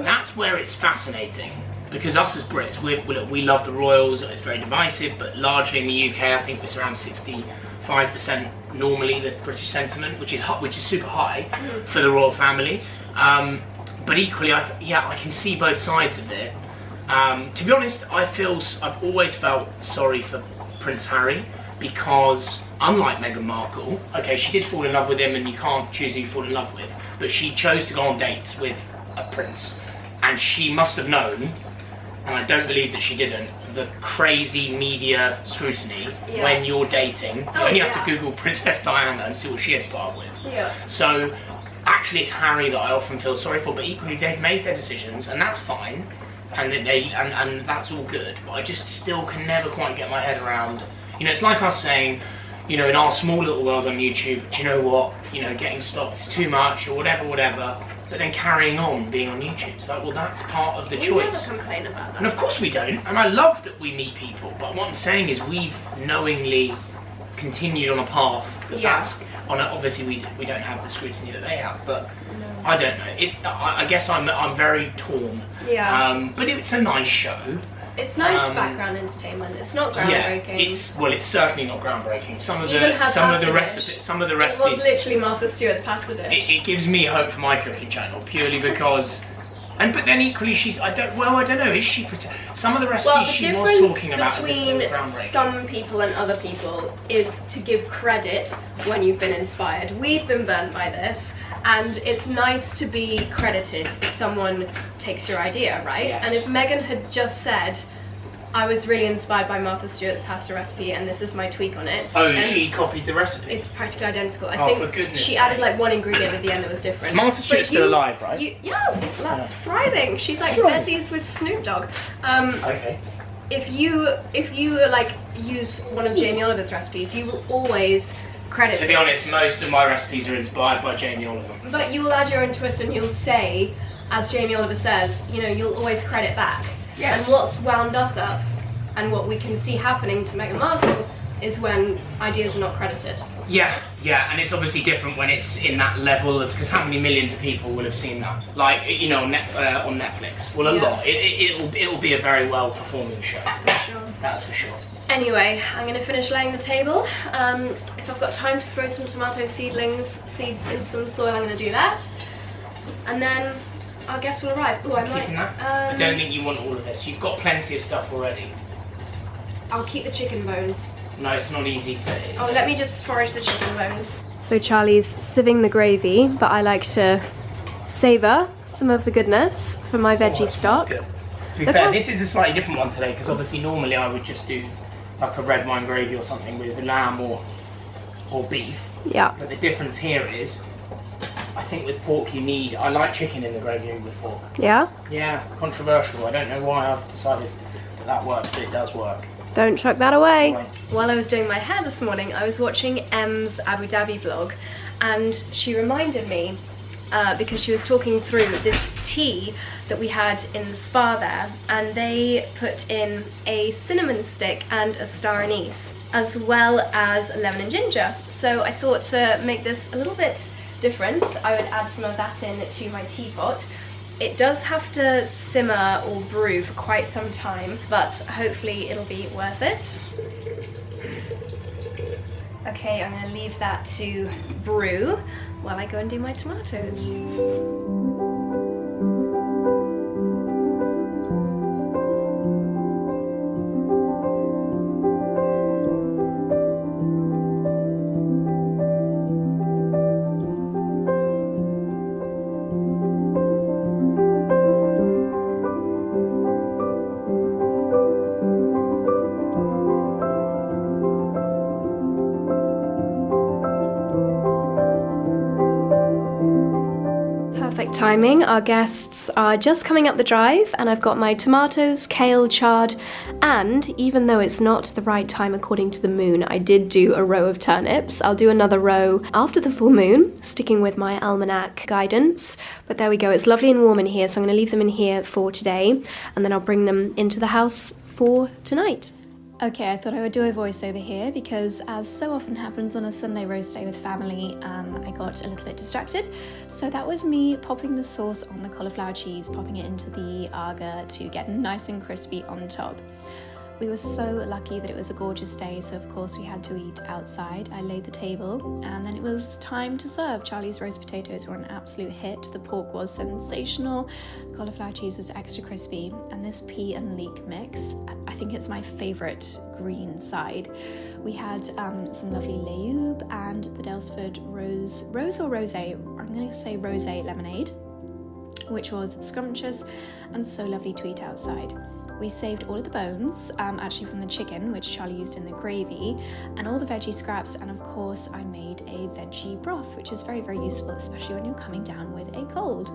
that's where it's fascinating. Because us as Brits, we love the royals, it's very divisive, but largely in the UK, I think it's around 65% normally the British sentiment, which is super high for the royal family. But equally, I can see both sides of it. To be honest, I've always felt sorry for Prince Harry, because unlike Meghan Markle, okay, she did fall in love with him and you can't choose who you fall in love with, but she chose to go on dates with a prince. And she must have known, and I don't believe that she didn't, the crazy media scrutiny when you're dating. You only have to Google Princess Diana and see what she had to put up with. Yeah. So actually it's Harry that I often feel sorry for, but equally they've made their decisions and that's fine, and and that's all good, but I just still can never quite get my head around, you know, it's like us saying, you know, in our small little world on YouTube, do you know what, you know, getting stopped is too much or whatever, but then carrying on being on YouTube. It's like, well, that's part of the choice. We never complain about that. And of course we don't, and I love that we meet people, but what I'm saying is we've knowingly continued on a path that's on obviously we don't have the scrutiny that they have, but I don't know. I guess I'm very torn. Yeah. But it's a nice show. It's nice background entertainment. It's not groundbreaking. Yeah, it's certainly not groundbreaking. Some of the recipes. It was literally Martha Stewart's pasta dish. It gives me hope for my cooking channel purely because, but then equally I don't know. Is she? Some of the recipes she was talking about between some people and other people is to give credit when you've been inspired. We've been burnt by this. And it's nice to be credited if someone takes your idea, right? Yes. And if Meghan had just said, I was really inspired by Martha Stewart's pasta recipe and this is my tweak on it. Oh, she copied the recipe? It's practically identical. I think for goodness she added like one ingredient at the end that was different. Martha Stewart's still alive, right? Yes, thriving. She's like Bessie's with Snoop Dogg. Okay. If you like use one of Jamie Oliver's recipes, you will always credit. To be honest, most of my recipes are inspired by Jamie Oliver. But you will add your own twist and you'll say, as Jamie Oliver says, you know, you'll always credit back. Yes. And what's wound us up and what we can see happening to Meghan Markle is when ideas are not credited. Yeah, and it's obviously different when it's in that level of, because how many millions of people will have seen that? Like, you know, on Netflix. Well, a lot. It'll be a very well performing show. For sure. That's for sure. Anyway, I'm going to finish laying the table. If I've got time to throw some tomato seeds into some soil, I'm going to do that. And then our guests will arrive. Ooh, I might. I don't think you want all of this. You've got plenty of stuff already. I'll keep the chicken bones. No, it's not easy to. Oh, let me just forage the chicken bones. So Charlie's sieving the gravy, but I like to savour some of the goodness for my veggie stock. Good. To be fair, this is a slightly different one today because obviously normally I would just do like a red wine gravy or something with lamb or beef. Yeah. But the difference here is, I think with pork I like chicken in the gravy with pork. Yeah? Yeah, controversial. I don't know why I've decided that works, but it does work. Don't chuck that away. Right. While I was doing my hair this morning, I was watching M's Abu Dhabi vlog, and she reminded me, because she was talking through this tea that we had in the spa there, and they put in a cinnamon stick and a star anise, as well as lemon and ginger. So I thought to make this a little bit different, I would add some of that in to my teapot. It does have to simmer or brew for quite some time, but hopefully it'll be worth it. Okay, I'm going to leave that to brew while I go and do my tomatoes. timing. Our guests are just coming up the drive and I've got my tomatoes, kale, chard, and even though it's not the right time according to the moon, I did do a row of turnips. I'll do another row after the full moon, sticking with my almanac guidance. But there we go, it's lovely and warm in here, so I'm going to leave them in here for today and then I'll bring them into the house for tonight. Okay, I thought I would do a voiceover here because, as so often happens on a Sunday roast day with family, I got a little bit distracted. So that was me popping the sauce on the cauliflower cheese, popping it into the 𝑭𝒂𝒕 to get nice and crispy on top. We were so lucky that it was a gorgeous day, so of course we had to eat outside. I laid the table and then it was time to serve. Charlie's roast potatoes were an absolute hit. The pork was sensational. Cauliflower cheese was extra crispy, and this pea and leek mix, I think it's my favourite green side. We had some lovely 𝑭𝒊𝒏𝒅 and the 𝑑 rose or rosé, I'm going to say rosé lemonade, which was scrumptious and so lovely to eat outside. We saved all of the bones, actually from the chicken, which Charlie used in the gravy, and all the veggie scraps, and of course I made a veggie broth, which is very, very useful, especially when you're coming down with a cold.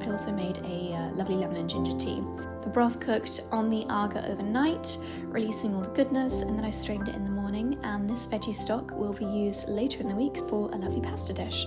I also made a lovely lemon and ginger tea. The broth cooked on the 𝑭𝒂𝒕 overnight, releasing all the goodness, and then I strained it in the morning, and this veggie stock will be used later in the week for a lovely pasta dish.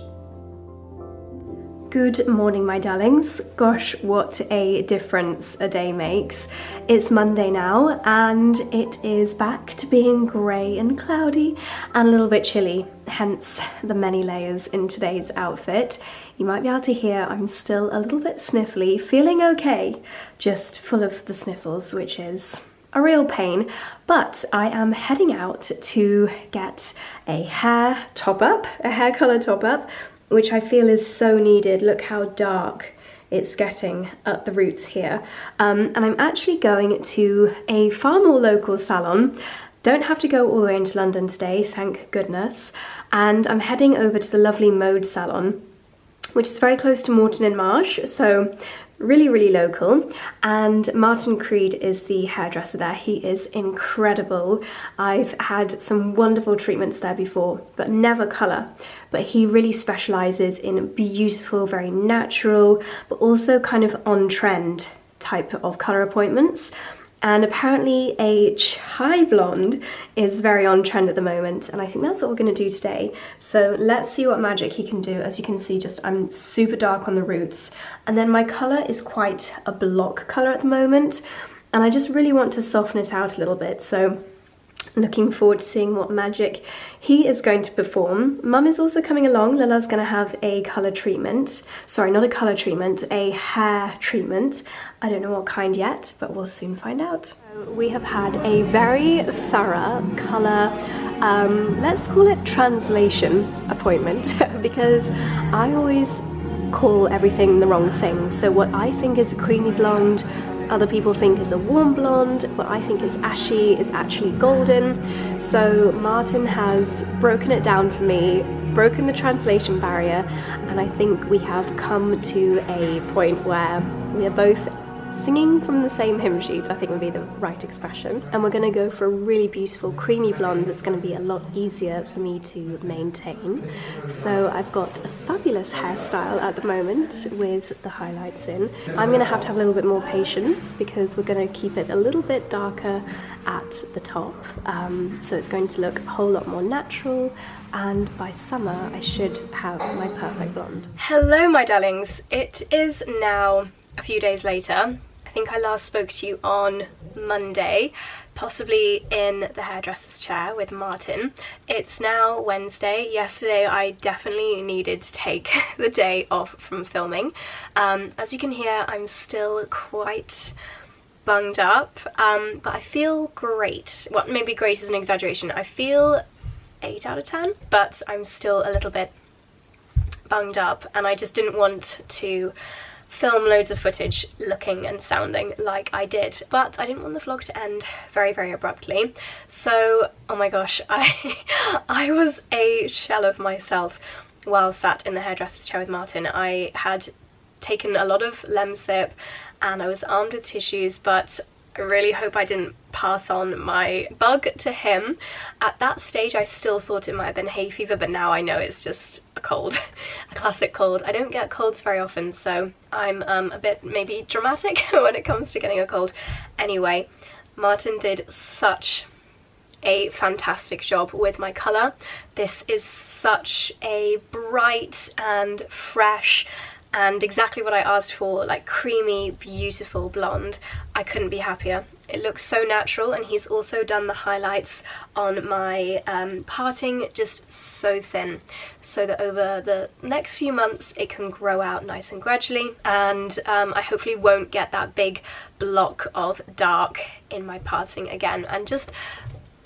Good morning, my darlings. Gosh, what a difference a day makes. It's Monday now and it is back to being grey and cloudy and a little bit chilly, hence the many layers in today's outfit. You might be able to hear I'm still a little bit sniffly, feeling okay, just full of the sniffles, which is a real pain, but I am heading out to get a hair top-up, a hair colour top-up, which I feel is so needed. Look how dark it's getting at the roots here. And I'm actually going to a far more local salon. Don't have to go all the way into London today, thank goodness. And I'm heading over to the lovely Mode salon, which is very close to Moreton in Marsh, so really, really local. And Martin Creed is the hairdresser there. He is incredible. I've had some wonderful treatments there before, but never colour. But he really specialises in beautiful, very natural, but also kind of on-trend type of colour appointments. And apparently a chai blonde is very on trend at the moment, and I think that's what we're going to do today. So let's see what magic he can do. As you can see, just I'm super dark on the roots, and then my colour is quite a block colour at the moment, and I just really want to soften it out a little bit. So looking forward to seeing what magic he is going to perform. Mum is also coming along. Lilla's going to have a colour treatment. Sorry, not a colour treatment, a hair treatment. I don't know what kind yet, but we'll soon find out. We have had a very thorough colour, let's call it translation appointment, because I always call everything the wrong thing. So what I think is a creamy blonde, other people think is a warm blonde. What I think is ashy is actually golden. So Martin has broken it down for me, broken the translation barrier, and I think we have come to a point where we are both singing from the same hymn sheet, I think would be the right expression. And we're going to go for a really beautiful creamy blonde that's going to be a lot easier for me to maintain. So I've got a fabulous hairstyle at the moment with the highlights in. I'm going to have a little bit more patience because we're going to keep it a little bit darker at the top. So it's going to look a whole lot more natural, and by summer I should have my perfect blonde. Hello my darlings, it is now a few days later. I think I last spoke to you on Monday, possibly in the hairdresser's chair with Martin. It's now Wednesday. Yesterday I definitely needed to take the day off from filming. As you can hear, I'm still quite bunged up, but I feel great. Well, maybe great is an exaggeration. I feel 8 out of 10, but I'm still a little bit bunged up, and I just didn't want to film loads of footage looking and sounding like I did, but I didn't want the vlog to end very, very abruptly. So, oh my gosh, I was a shell of myself while sat in the hairdresser's chair with Martin. I had taken a lot of lemsip and I was armed with tissues, but I really hope I didn't pass on my bug to him. At that stage I still thought it might have been hay fever, but now I know it's just a cold, a classic cold. I don't get colds very often, so I'm a bit maybe dramatic when it comes to getting a cold. Anyway, Martin did such a fantastic job with my colour. This is such a bright and fresh and exactly what I asked for, like creamy, beautiful blonde. I couldn't be happier. It looks so natural, and he's also done the highlights on my parting just so thin, so that over the next few months it can grow out nice and gradually, and I hopefully won't get that big block of dark in my parting again. And just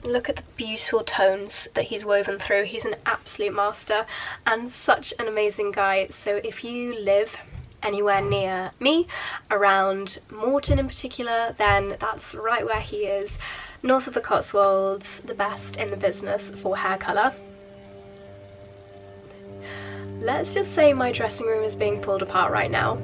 look at the beautiful tones that he's woven through. He's an absolute master and such an amazing guy. So if you live anywhere near me, around Morton in particular, then that's right where he is. North of the Cotswolds, the best in the business for hair colour. Let's just say my dressing room is being pulled apart right now.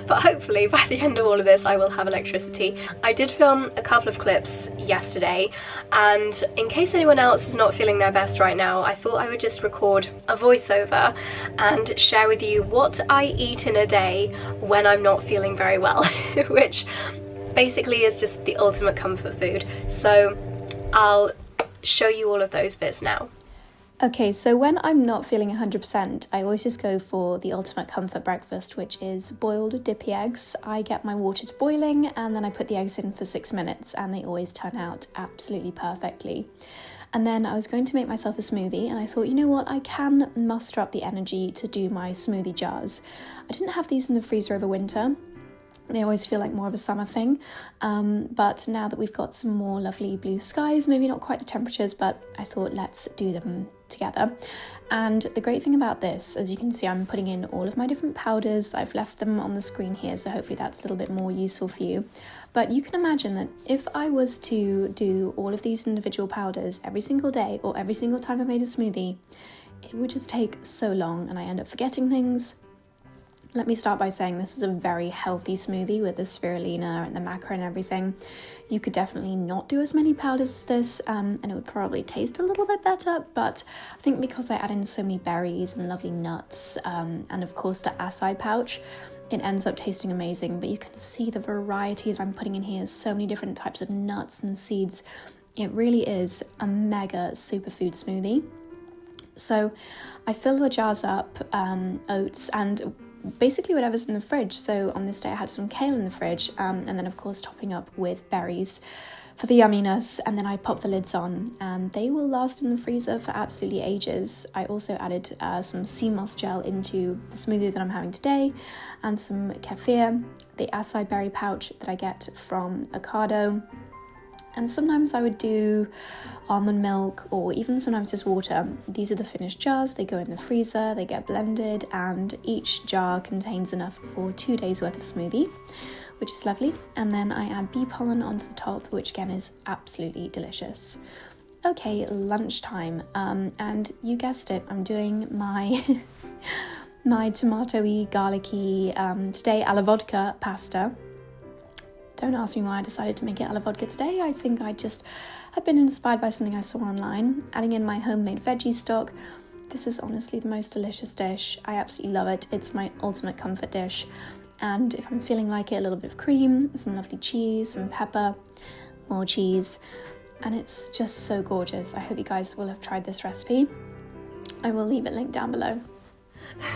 But hopefully by the end of all of this I will have electricity. I did film a couple of clips yesterday, and in case anyone else is not feeling their best right now, I thought I would just record a voiceover and share with you what I eat in a day when I'm not feeling very well, which basically is just the ultimate comfort food. So I'll show you all of those bits now. Okay, so when I'm not feeling 100%, I always just go for the ultimate comfort breakfast, which is boiled dippy eggs. I get my water to boiling and then I put the eggs in for 6 minutes, and they always turn out absolutely perfectly. And then I was going to make myself a smoothie, and I thought, you know what, I can muster up the energy to do my smoothie jars. I didn't have these in the freezer over winter. They always feel like more of a summer thing, but now that we've got some more lovely blue skies, maybe not quite the temperatures, but I thought let's do them together. And the great thing about this, as you can see, I'm putting in all of my different powders. I've left them on the screen here, so hopefully that's a little bit more useful for you. But you can imagine that if I was to do all of these individual powders every single day or every single time I made a smoothie, it would just take so long and I end up forgetting things. Let me start by saying this is a very healthy smoothie with the spirulina and the macro and everything. You could definitely not do as many powders as this, and it would probably taste a little bit better, but I think because I add in so many berries and lovely nuts, and of course the acai pouch, it ends up tasting amazing. But you can see the variety that I'm putting in here, so many different types of nuts and seeds. It really is a mega superfood smoothie. So I fill the jars up, oats and basically whatever's in the fridge. So on this day I had some kale in the fridge, and then of course topping up with berries for the yumminess, and then I pop the lids on and they will last in the freezer for absolutely ages. I also added some sea moss gel into the smoothie that I'm having today, and some kefir, the acai berry pouch that I get from Ocado. And sometimes I would do almond milk, or even sometimes just water. These are the finished jars. They go in the freezer, they get blended, and each jar contains enough for 2 days worth of smoothie, which is lovely. And then I add bee pollen onto the top, which again is absolutely delicious. Okay, lunchtime, and you guessed it, I'm doing my my tomatoey, garlicky, today 𝑭𝒊𝒏𝒅 pasta. Don't ask me why I decided to make it 𝑭𝒊𝒏𝒅 today. I think I just had been inspired by something I saw online. Adding in my homemade veggie stock. This is honestly the most delicious dish. I absolutely love it. It's my ultimate comfort dish. And if I'm feeling like it, a little bit of cream, some lovely cheese, some pepper, more cheese. And it's just so gorgeous. I hope you guys will have tried this recipe. I will leave it linked down below.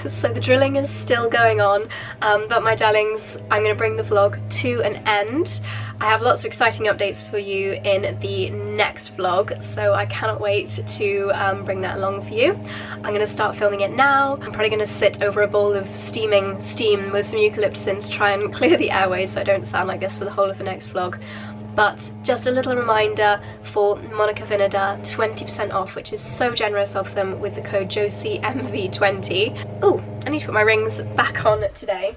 So the drilling is still going on, but my darlings, I'm going to bring the vlog to an end. I have lots of exciting updates for you in the next vlog, so I cannot wait to bring that along for you. I'm going to start filming it now. I'm probably going to sit over a bowl of steaming steam with some eucalyptus in to try and clear the airways so I don't sound like this for the whole of the next vlog. But just a little reminder for Monica Vinader, 20% off, which is so generous of them, with the code JOSIMV20. Oh, I need to put my rings back on today.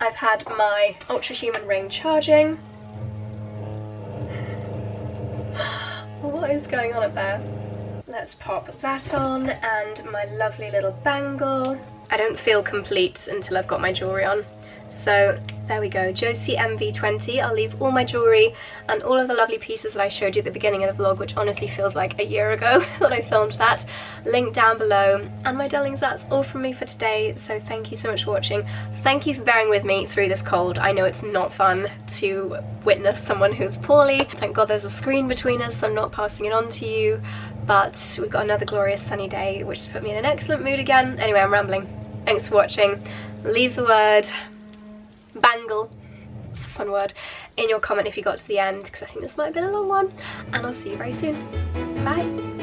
I've had my Ultra Human ring charging. What is going on up there? Let's pop that on, and my lovely little bangle. I don't feel complete until I've got my jewellery on. So there we go, Josie MV20. I'll leave all my jewellery and all of the lovely pieces that I showed you at the beginning of the vlog, which honestly feels like a year ago that I filmed that, linked down below. And my darlings, that's all from me for today, so thank you so much for watching. Thank you for bearing with me through this cold. I know it's not fun to witness someone who's poorly. Thank God there's a screen between us so I'm not passing it on to you, but we've got another glorious sunny day which has put me in an excellent mood again. Anyway, I'm rambling. Thanks for watching. Leave the word bangle, it's a fun word, in your comment if you got to the end, because I think this might have been a long one, and I'll see you very soon. Bye.